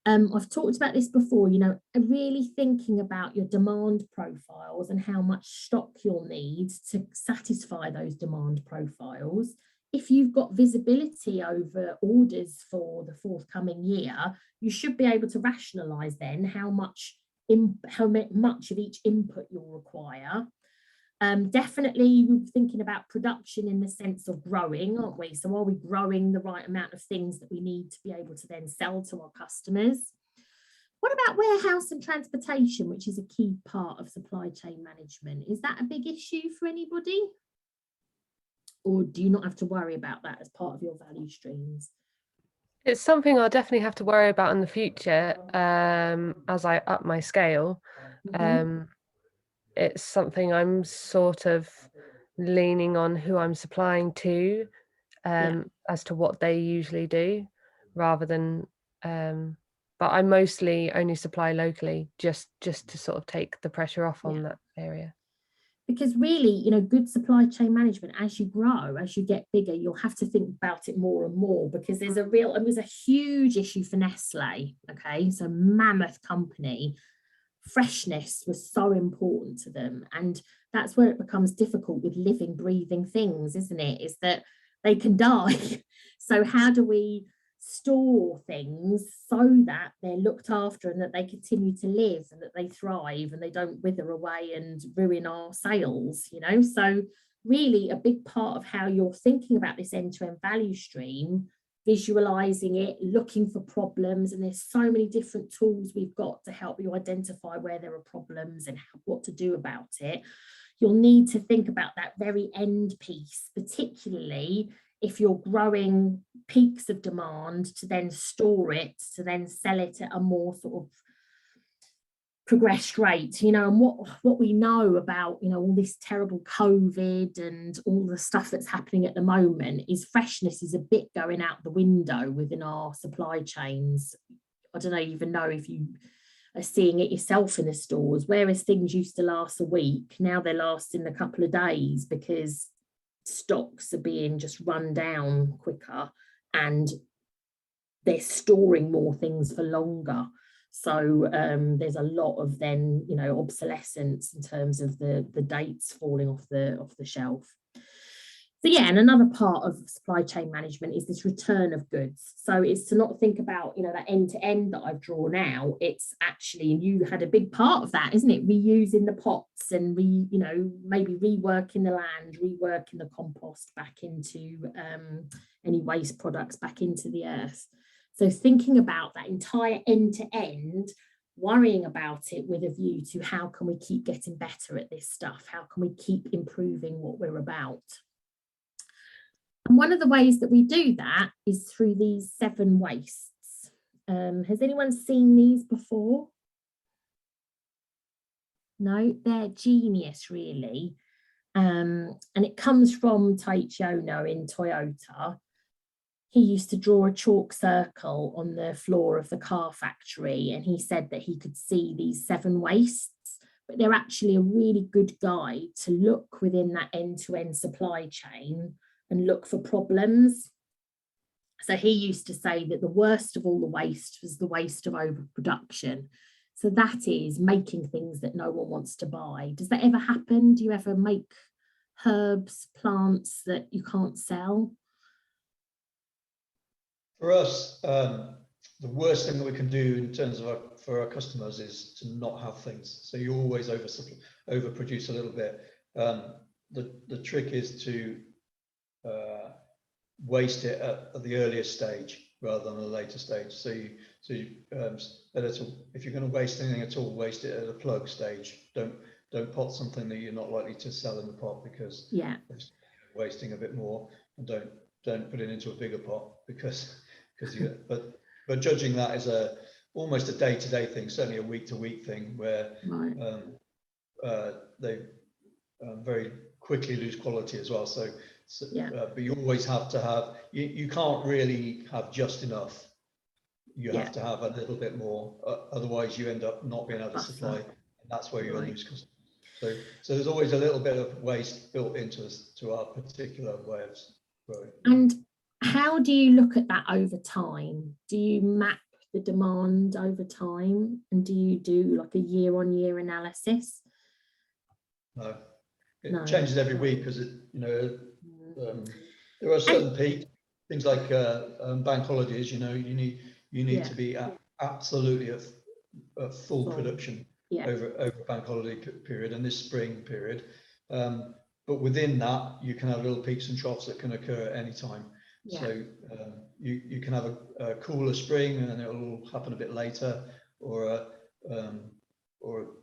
I've talked about this before, you know, really thinking about your demand profiles and how much stock you'll need to satisfy those demand profiles. If you've got visibility over orders for the forthcoming year, you should be able to rationalise then how much of each input you'll require. Definitely we're thinking about production in the sense of growing, aren't we? So are we growing the right amount of things that we need to be able to then sell to our customers? What about warehouse and transportation, which is a key part of supply chain management? Is that a big issue for anybody? Or do you not have to worry about that as part of your value streams? It's something I'll definitely have to worry about in the future as I up my scale. It's something I'm sort of leaning on who I'm supplying to as to what they usually do, rather than but I mostly only supply locally, just to sort of take the pressure off on that area. Because really, you know, good supply chain management, as you grow, as you get bigger, you'll have to think about it more and more, because there's a huge issue for Nestle, okay? So mammoth company, freshness was so important to them. And that's where it becomes difficult with living, breathing things, isn't it? Is that they can die. So how do we store things so that they're looked after and that they continue to live and that they thrive and they don't wither away and ruin our sales, you know? So really a big part of how you're thinking about this end-to-end value stream, visualizing it, looking for problems, and there's so many different tools we've got to help you identify where there are problems and what to do about it. You'll need to think about that very end piece, particularly if you're growing peaks of demand, to then store it, to then sell it at a more sort of progressed rate, you know. And what we know about, you know, all this terrible COVID and all the stuff that's happening at the moment is freshness is a bit going out the window within our supply chains. I don't even know if you are seeing it yourself in the stores, whereas things used to last a week, now they're lasting a couple of days because stocks are being just run down quicker and they're storing more things for longer. So there's a lot of then, you know, obsolescence in terms of the dates falling off the shelf. So yeah, and another part of supply chain management is this return of goods. So it's to not think about, you know, that end to end that I've drawn out. It's actually, and you had a big part of that, isn't it? Reusing the pots and you know, maybe reworking the land, reworking the compost back into any waste products back into the earth. So thinking about that entire end to end, worrying about it with a view to how can we keep getting better at this stuff? How can we keep improving what we're about? And one of the ways that we do that is through these 7 wastes. Has anyone seen these before? No, they're genius, really. And it comes from Taichi Ono in Toyota. He used to draw a chalk circle on the floor of the car factory, and he said that he could see these 7 wastes, but they're actually a really good guide to look within that end-to-end supply chain and look for problems. So he used to say that the worst of all the waste was the waste of overproduction. So that is making things that no one wants to buy. Does that ever happen? Do you ever make herbs, plants that you can't sell? For us, the worst thing that we can do in terms of for our customers is to not have things. So you always overproduce a little bit. The trick is to waste it at the earliest stage rather than a later stage. So if you're going to waste anything at all, waste it at a plug stage. Don't pot something that you're not likely to sell in the pot, because you're wasting a bit more, and don't put it into a bigger pot because but judging that as almost a day-to-day thing, certainly a week-to-week thing, where they very quickly lose quality as well. So So, Yeah. but you always have to have, you can't really have just enough. You have to have a little bit more, otherwise you end up not being able to supply, and that's where you're going to lose customers. So there's always a little bit of waste built into our particular way of growing. And how do you look at that over time? Do you map the demand over time, and do you do like a year-on-year analysis? No, it changes every week, because there are certain peaks, things like bank holidays. You need to be absolutely at full production over bank holiday period and this spring period. But within that, you can have little peaks and troughs that can occur at any time. Yeah. So you can have a cooler spring and it will happen a bit later, or a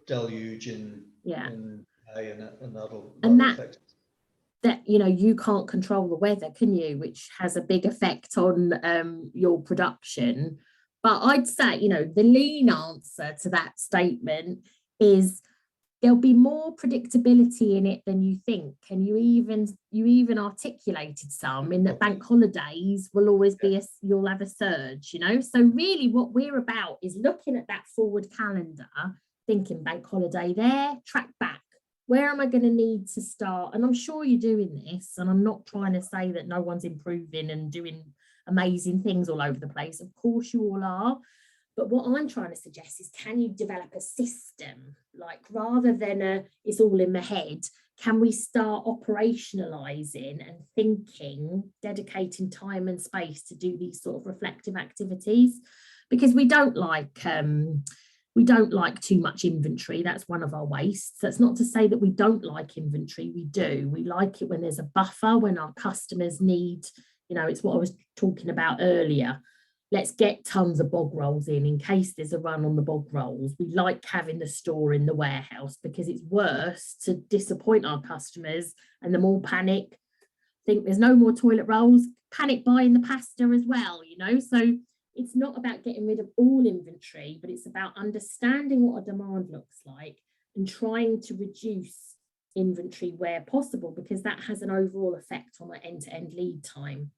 deluge in May, and that'll affect it. That you can't control the weather, can you? Which has a big effect on your production. But I'd say the lean answer to that statement is there'll be more predictability in it than you think, and you even articulated some in that bank holidays will always be you'll have a surge. So really what we're about is looking at that forward calendar, thinking bank holiday there, track back. Where am I going to need to start? And I'm sure you're doing this, and I'm not trying to say that no one's improving and doing amazing things all over the place. Of course you all are. But what I'm trying to suggest is, can you develop a system? Like, rather than it's all in my head, can we start operationalizing and thinking, dedicating time and space to do these sort of reflective activities? Because we don't like too much inventory. That's one of our wastes. That's not to say that we don't like inventory. We do. We like it when there's a buffer, when our customers need, it's what I was talking about earlier. Let's get tons of bog rolls in case there's a run on the bog rolls. We like having the store in the warehouse, because it's worse to disappoint our customers and them all panic, think there's no more toilet rolls, panic buying the pasta as well, So it's not about getting rid of all inventory, but it's about understanding what our demand looks like and trying to reduce inventory where possible, because that has an overall effect on our end-to-end lead time.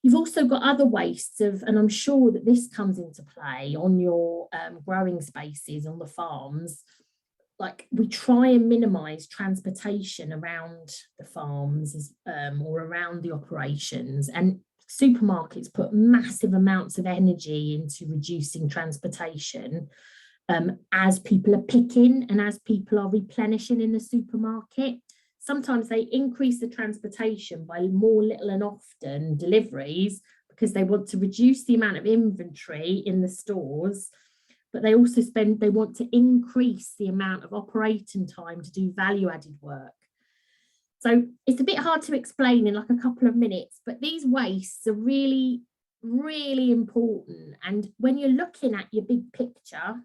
You've also got other wastes and I'm sure that this comes into play on your growing spaces on the farms. Like, we try and minimise transportation around the farms or around the operations, and supermarkets put massive amounts of energy into reducing transportation as people are picking and as people are replenishing in the supermarket. Sometimes they increase the transportation by more little and often deliveries, because they want to reduce the amount of inventory in the stores, but they also want to increase the amount of operating time to do value-added work. So it's a bit hard to explain in like a couple of minutes, but these wastes are really, really important. And when you're looking at your big picture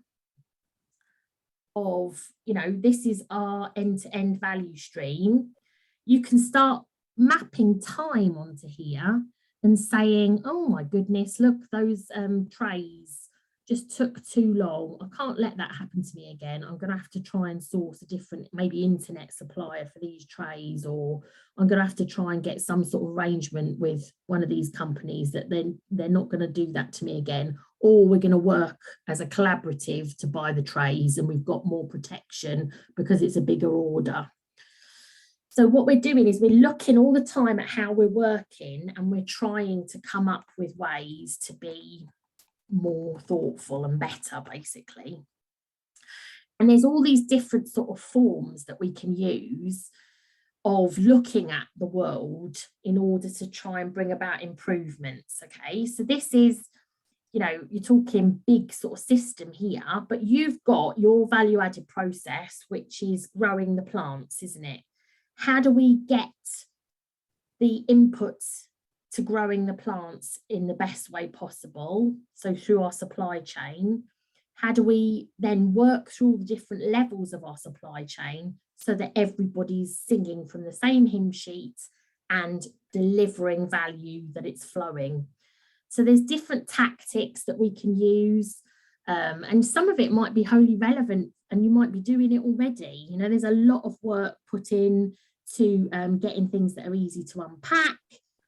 of, this is our end-to-end value stream, you can start mapping time onto here and saying, oh my goodness, look, those trays just took too long. I can't let that happen to me again. I'm going to have to try and source a different, maybe internet supplier for these trays, or I'm going to have to try and get some sort of arrangement with one of these companies that they're not going to do that to me again, or we're going to work as a collaborative to buy the trays and we've got more protection because it's a bigger order. So what we're doing is we're looking all the time at how we're working, and we're trying to come up with ways to be more thoughtful and better, basically. And there's all these different sort of forms that we can use of looking at the world in order to try and bring about improvements. Okay, so this is, you're talking big sort of system here, but you've got your value added process, which is growing the plants, isn't it? How do we get the inputs to growing the plants in the best way possible? So through our supply chain. How do we then work through all the different levels of our supply chain so that everybody's singing from the same hymn sheet and delivering value, that it's flowing? So there's different tactics that we can use, and some of it might be wholly relevant and you might be doing it already. There's a lot of work put in to getting things that are easy to unpack,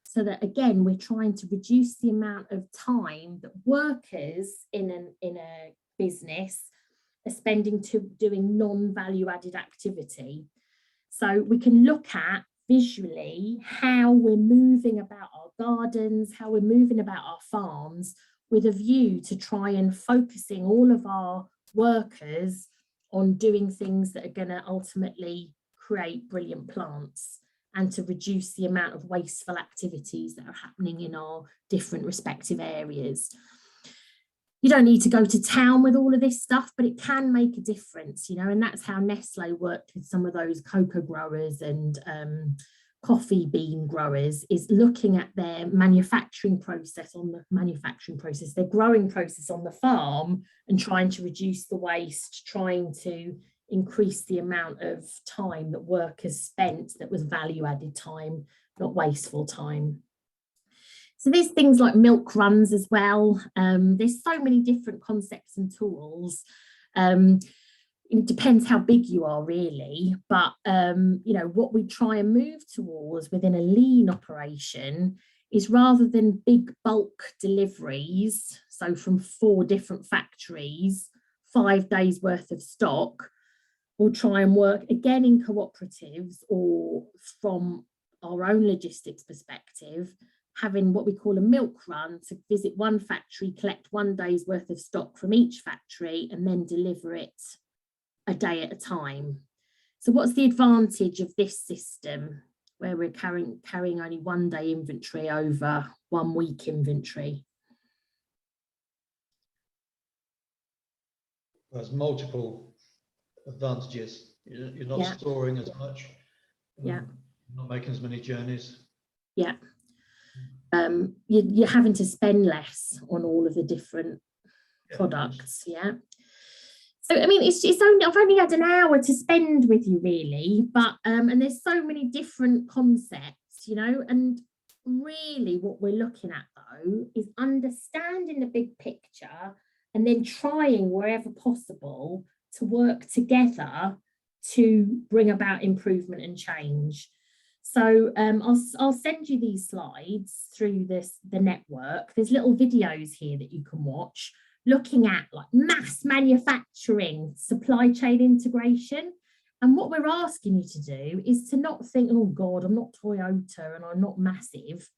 so that again we're trying to reduce the amount of time that workers in a business are spending to doing non-value added activity. So we can look at visually how we're moving about our gardens, how we're moving about our farms, with a view to try and focusing all of our workers on doing things that are going to ultimately create brilliant plants and to reduce the amount of wasteful activities that are happening in our different respective areas. You don't need to go to town with all of this stuff, but it can make a difference, you know, and that's how Nestle worked with some of those cocoa growers and coffee bean growers, is looking at their manufacturing process their growing process on the farm, and trying to reduce the waste, trying to increase the amount of time that workers spent that was value added time, not wasteful time. So there's things like milk runs as well. There's so many different concepts and tools. It depends how big you are really, but you know, what we try and move towards within a lean operation is, rather than big bulk deliveries, so from 4 different factories, 5 days worth of stock, we'll try and work again in cooperatives or from our own logistics perspective, having what we call a milk run, to visit one factory, collect 1 day's worth of stock from each factory, and then deliver it a day at a time. So what's the advantage of this system, where we're carrying only 1 day inventory over 1 week inventory? There's multiple advantages. You're not storing as much. You're not making as many journeys. Yeah. You're having to spend less on all of the different products. Yeah. So I mean, it's only, I've only had an hour to spend with you really, but and there's so many different concepts, you know, and really what we're looking at though is understanding the big picture and then trying wherever possible to work together to bring about improvement and change. So I'll send you these slides through the network. There's little videos here that you can watch, looking at like mass manufacturing, supply chain integration. And what we're asking you to do is to not think, oh God, I'm not Toyota and I'm not massive,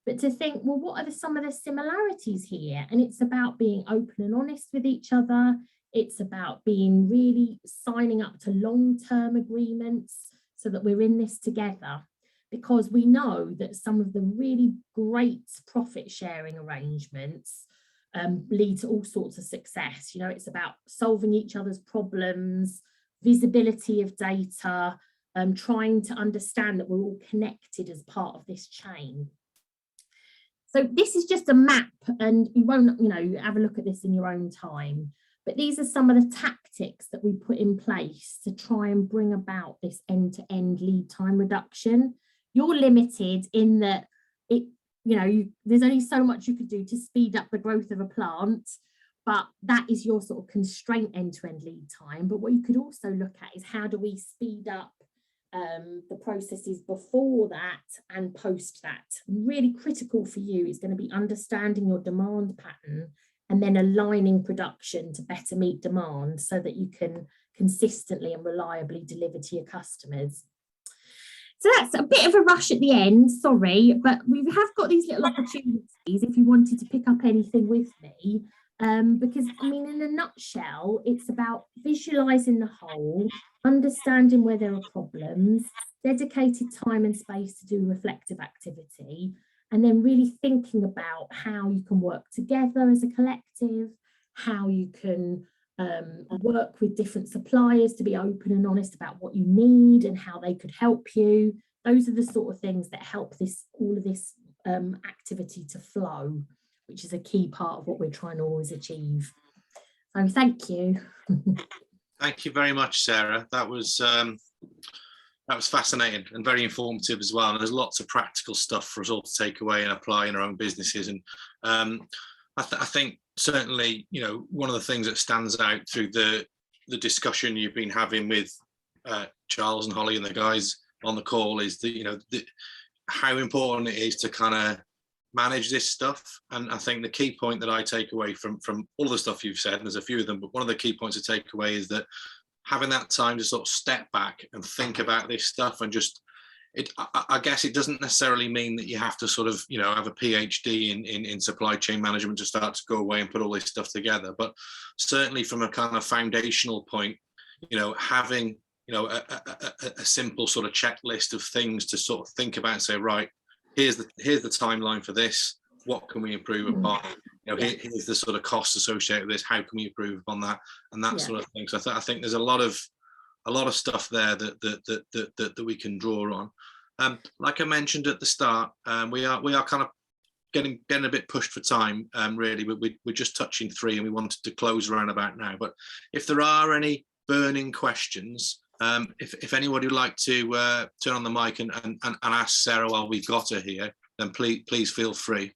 but to think, well, what are some of the similarities here? And it's about being open and honest with each other. It's about being really signing up to long-term agreements so that we're in this together, because we know that some of the really great profit sharing arrangements lead to all sorts of success. You know, it's about solving each other's problems, visibility of data, trying to understand that we're all connected as part of this chain. So this is just a map, and you won't, you know, have a look at this in your own time. But these are some of the tactics that we put in place to try and bring about this end-to-end lead time reduction. You're limited in that there's only so much you could do to speed up the growth of a plant, but that is your sort of constraint end-to-end lead time. But what you could also look at is, how do we speed up the processes before that and post that? Really critical for you is going to be understanding your demand pattern and then aligning production to better meet demand so that you can consistently and reliably deliver to your customers. So that's a bit of a rush at the end, sorry, but we have got these little opportunities if you wanted to pick up anything with me, because I mean, in a nutshell, it's about visualising the whole, understanding where there are problems, dedicated time and space to do reflective activity, and then really thinking about how you can work together as a collective, how you can work with different suppliers to be open and honest about what you need and how they could help you. Those are the sort of things that help all of this activity to flow, which is a key part of what we're trying to always achieve. So thank you. Thank you very much, Sarah. That was fascinating and very informative as well. And there's lots of practical stuff for us all to take away and apply in our own businesses. And I think certainly, you know, one of the things that stands out through the discussion you've been having with Charles and Holly and the guys on the call is that, how important it is to kind of manage this stuff. And I think the key point that I take away from all the stuff you've said, and there's a few of them, but one of the key points to take away is that having that time to sort of step back and think about this stuff, and just I guess it doesn't necessarily mean that you have to sort of have a PhD in supply chain management to start to go away and put all this stuff together, but certainly from a kind of foundational point, having a simple sort of checklist of things to sort of think about and say, right, here's the timeline for this, what can we improve upon, here's the sort of costs associated with this, how can we improve upon that, and that sort of thing. So I think there's a lot of stuff there that we can draw on. Like I mentioned at the start, we are kind of getting a bit pushed for time, really. We're just touching 3 and we wanted to close around about now, but if there are any burning questions, if anybody would like to turn on the mic and ask Sarah while we've got her here, then please feel free.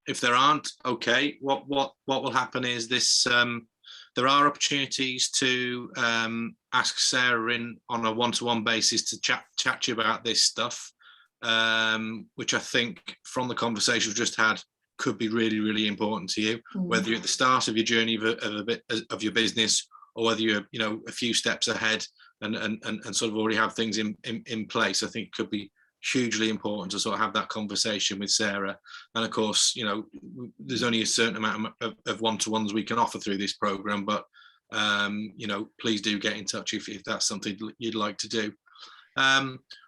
If there aren't, okay, what will happen is this, there are opportunities to ask Sarah in on a one-to-one basis to chat to you about this stuff, which I think from the conversation we've just had could be really, really important to you, whether you're at the start of your journey of your business, or whether you're a few steps ahead and sort of already have things in place. I think it could be hugely important to sort of have that conversation with Sarah. And of course, there's only a certain amount of one-to-ones we can offer through this program, but please do get in touch if that's something you'd like to do.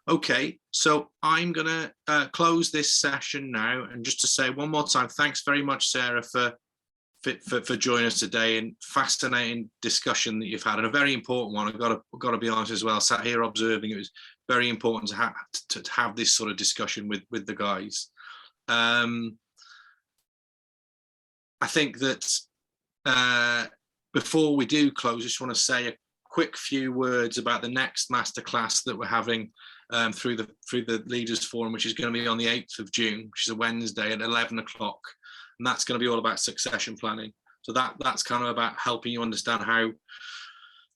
Okay, so I'm gonna close this session now, and just to say one more time, thanks very much, Sarah, for joining us today, and fascinating discussion that you've had, and a very important one. I've got to be honest as well, sat here observing, it was very important to have this sort of discussion with the guys. I think that before we do close, I just want to say a quick few words about the next masterclass that we're having through the Leaders Forum, which is going to be on the 8th of June, which is a Wednesday at 11 o'clock. And that's going to be all about succession planning. So that's kind of about helping you understand how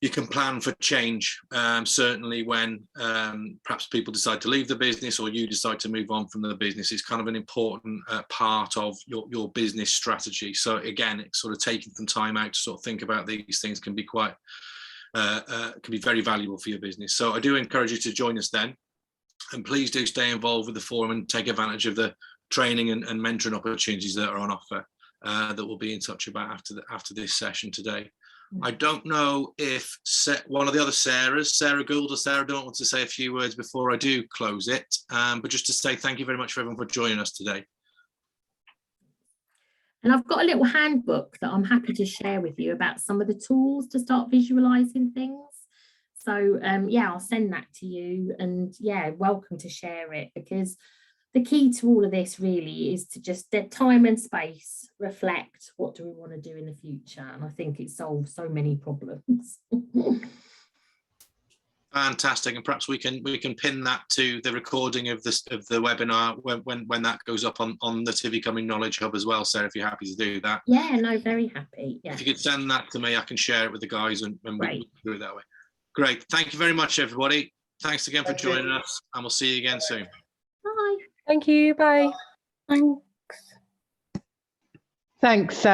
you can plan for change, certainly when perhaps people decide to leave the business, or you decide to move on from the business. It's kind of an important part of your business strategy. So again, it's sort of taking some time out to sort of think about these things can be quite, can be very valuable for your business. So I do encourage you to join us then. And please do stay involved with the forum and take advantage of the training and mentoring opportunities that are on offer that we'll be in touch about after this session today. I don't know if one of the other Sarahs, Sarah Gould or Sarah Don't, want to say a few words before I do close it, but just to say thank you very much for everyone for joining us today. And I've got a little handbook that I'm happy to share with you about some of the tools to start visualizing things. So yeah, I'll send that to you, and yeah, welcome to share it, because the key to all of this really is to just get time and space, reflect, what do we want to do in the future? And I think it solves so many problems. Fantastic, and perhaps we can pin that to the recording of the webinar when that goes up on the Tyfu Cymru Knowledge Hub as well, Sarah, if you're happy to do that. Yeah, no, very happy. Yeah. If you could send that to me, I can share it with the guys and we can do it that way. Great, thank you very much, everybody. Thanks again for joining us, and we'll see you again soon. Bye. Thank you. Bye. Thanks. Thanks.